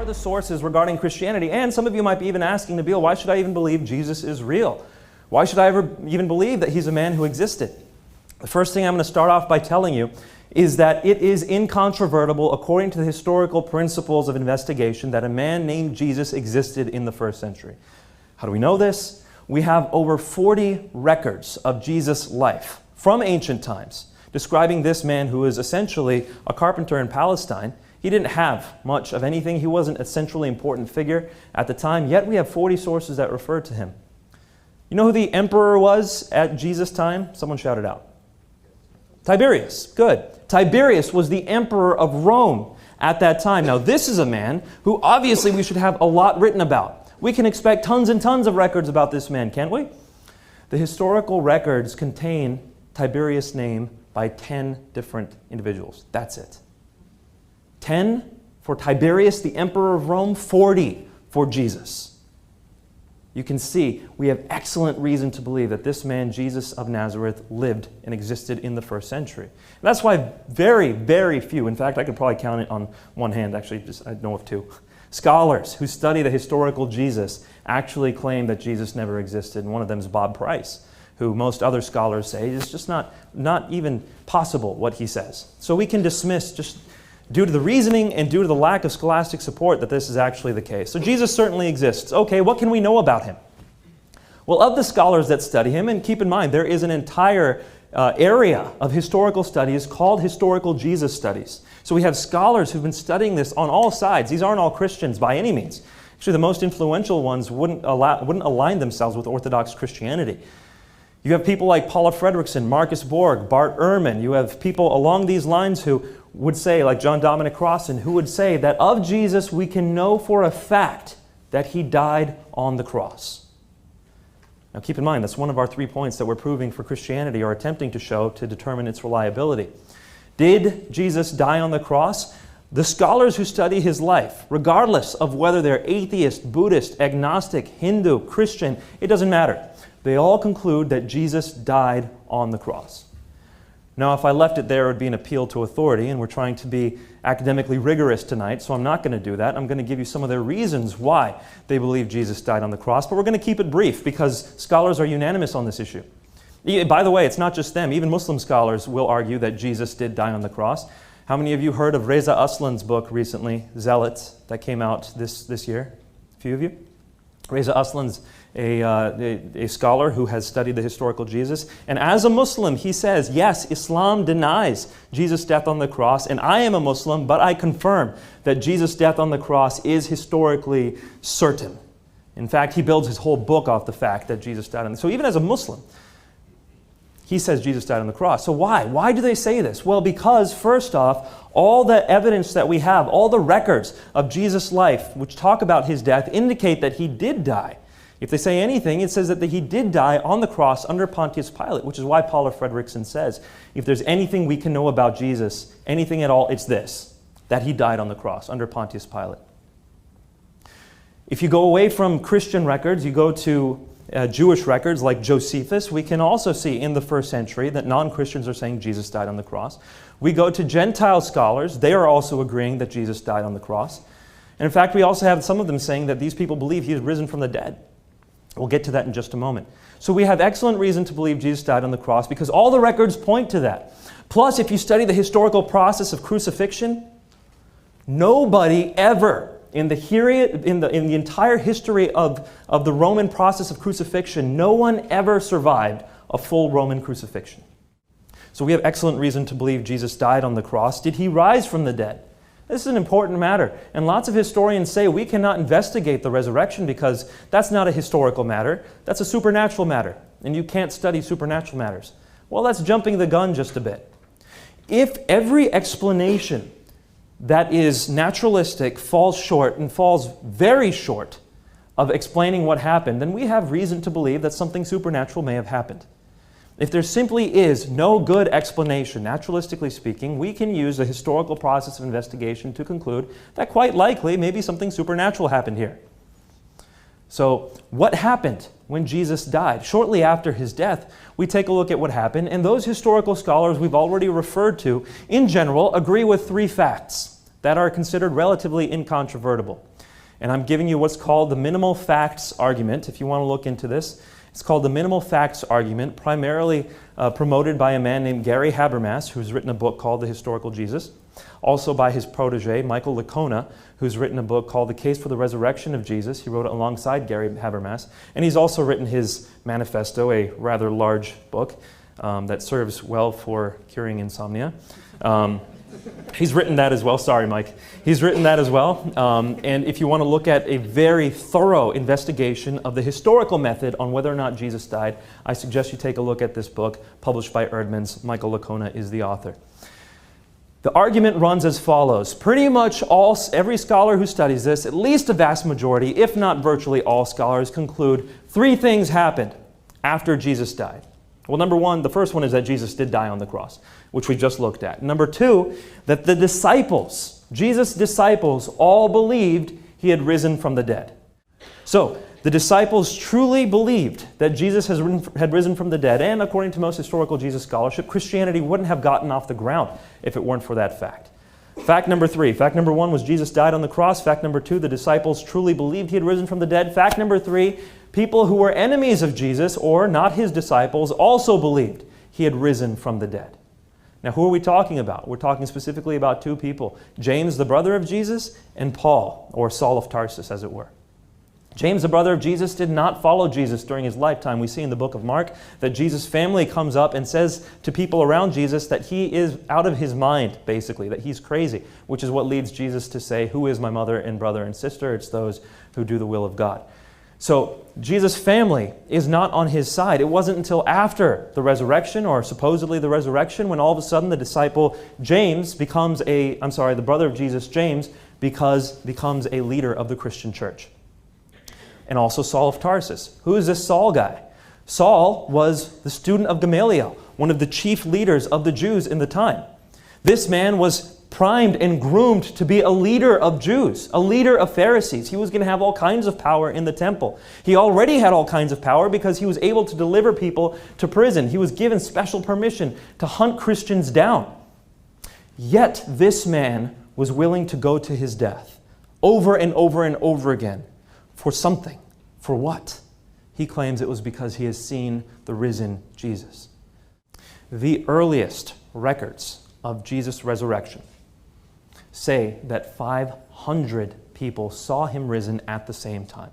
are the sources regarding Christianity? And some of you might be even asking, Nabil, why should I even believe Jesus is real? Why should I ever even believe that he's a man who existed? The first thing I'm going to start off by telling you is that it is incontrovertible according to the historical principles of investigation that a man named Jesus existed in the first century. How do we know this? We have over 40 records of Jesus' life from ancient times describing this man who is essentially a carpenter in Palestine. He didn't have much of anything. He wasn't a centrally important figure at the time, yet we have 40 sources that refer to him. You know who the emperor was at Jesus' time? Someone shout it out. Tiberius. Good. Tiberius was the emperor of Rome at that time. Now, this is a man who obviously we should have a lot written about. We can expect tons and tons of records about this man, can't we? The historical records contain Tiberius' name by 10 different individuals. That's it. 10 for Tiberius, the emperor of Rome, 40 for Jesus. You can see we have excellent reason to believe that this man, Jesus of Nazareth, lived and existed in the first century. And that's why very, very few, in fact, I could probably count it on one hand, actually, I know of two, scholars who study the historical Jesus actually claim that Jesus never existed. And one of them is Bob Price, who most other scholars say is just not even possible what he says. So we can dismiss just due to the reasoning and due to the lack of scholastic support that this is actually the case. So Jesus certainly exists. Okay, what can we know about him? Well, of the scholars that study him, and keep in mind there is an entire area of historical studies called historical Jesus studies. So we have scholars who've been studying this on all sides. These aren't all Christians by any means. Actually, the most influential ones wouldn't align themselves with Orthodox Christianity. You have people like Paula Fredrickson, Marcus Borg, Bart Ehrman. You have people along these lines who would say, like John Dominic Crossan, who would say that of Jesus we can know for a fact that he died on the cross. Now keep in mind, that's one of our 3 points that we're proving for Christianity or attempting to show to determine its reliability. Did Jesus die on the cross? The scholars who study his life, regardless of whether they're atheist, Buddhist, agnostic, Hindu, Christian, it doesn't matter. They all conclude that Jesus died on the cross. Now, if I left it there, it would be an appeal to authority, and we're trying to be academically rigorous tonight, so I'm not going to do that. I'm going to give you some of their reasons why they believe Jesus died on the cross, but we're going to keep it brief because scholars are unanimous on this issue. By the way, it's not just them. Even Muslim scholars will argue that Jesus did die on the cross. How many of you heard of Reza Aslan's book recently, Zealots, that came out this year? A few of you? Reza Aslan's a scholar who has studied the historical Jesus. And as a Muslim, he says, yes, Islam denies Jesus' death on the cross, and I am a Muslim, but I confirm that Jesus' death on the cross is historically certain. In fact, he builds his whole book off the fact that Jesus died on the cross. So even as a Muslim, he says Jesus died on the cross. So why? Why do they say this? Well, because first off, all the evidence that we have, all the records of Jesus' life, which talk about his death, indicate that he did die. If they say anything, it says that he did die on the cross under Pontius Pilate, which is why Paula Fredrickson says, if there's anything we can know about Jesus, anything at all, it's this, that he died on the cross under Pontius Pilate. If you go away from Christian records, you go to Jewish records like Josephus, we can also see in the first century that non-Christians are saying Jesus died on the cross. We go to Gentile scholars, they are also agreeing that Jesus died on the cross. And in fact, we also have some of them saying that these people believe he has risen from the dead. We'll get to that in just a moment. So we have excellent reason to believe Jesus died on the cross because all the records point to that. Plus, if you study the historical process of crucifixion, nobody ever in the entire history of the Roman process of crucifixion, no one ever survived a full Roman crucifixion. So we have excellent reason to believe Jesus died on the cross. Did he rise from the dead? This is an important matter, and lots of historians say we cannot investigate the resurrection because that's not a historical matter, that's a supernatural matter, and you can't study supernatural matters. Well, that's jumping the gun just a bit. If every explanation that is naturalistic falls short and falls very short of explaining what happened, then we have reason to believe that something supernatural may have happened. If there simply is no good explanation, naturalistically speaking, we can use the historical process of investigation to conclude that quite likely maybe something supernatural happened here. So what happened when Jesus died? Shortly after his death, we take a look at what happened, and those historical scholars we've already referred to, in general, agree with 3 facts that are considered relatively incontrovertible. And I'm giving you what's called the minimal facts argument, if you want to look into this. It's called the minimal facts argument, primarily promoted by a man named Gary Habermas, who's written a book called The Historical Jesus. Also by his protege, Michael Licona, who's written a book called The Case for the Resurrection of Jesus. He wrote it alongside Gary Habermas. And he's also written his manifesto, a rather large book that serves well for curing insomnia. He's written that as well. Sorry, Mike. He's written that as well. And if you want to look at a very thorough investigation of the historical method on whether or not Jesus died, I suggest you take a look at this book published by Erdman's. Michael Licona is the author. The argument runs as follows. Pretty much every scholar who studies this, at least a vast majority, if not virtually all scholars, conclude three things happened after Jesus died. Well, number one, the first one is that Jesus did die on the cross, which we just looked at. Number two, that the disciples, Jesus' disciples, all believed he had risen from the dead. So, the disciples truly believed that Jesus had risen from the dead, and according to most historical Jesus scholarship, Christianity wouldn't have gotten off the ground if it weren't for that fact. Fact number three. Fact number one was Jesus died on the cross. Fact number two, the disciples truly believed he had risen from the dead. Fact number three, people who were enemies of Jesus, or not his disciples, also believed he had risen from the dead. Now, who are we talking about? We're talking specifically about two people, James, the brother of Jesus, and Paul, or Saul of Tarsus, as it were. James, the brother of Jesus, did not follow Jesus during his lifetime. We see in the book of Mark that Jesus' family comes up and says to people around Jesus that he is out of his mind, basically, that he's crazy, which is what leads Jesus to say, "Who is my mother and brother and sister?" It's those who do the will of God. So Jesus' family is not on his side. It wasn't until after the resurrection, or supposedly the resurrection, when all of a sudden the disciple James becomes the brother of Jesus, James, becomes a leader of the Christian church. And also Saul of Tarsus. Who is this Saul guy? Saul was the student of Gamaliel, one of the chief leaders of the Jews in the time. This man was primed and groomed to be a leader of Jews, a leader of Pharisees. He was going to have all kinds of power in the temple. He already had all kinds of power because he was able to deliver people to prison. He was given special permission to hunt Christians down. Yet this man was willing to go to his death over and over and over again. For something. For what? He claims it was because he has seen the risen Jesus. The earliest records of Jesus' resurrection say that 500 people saw him risen at the same time.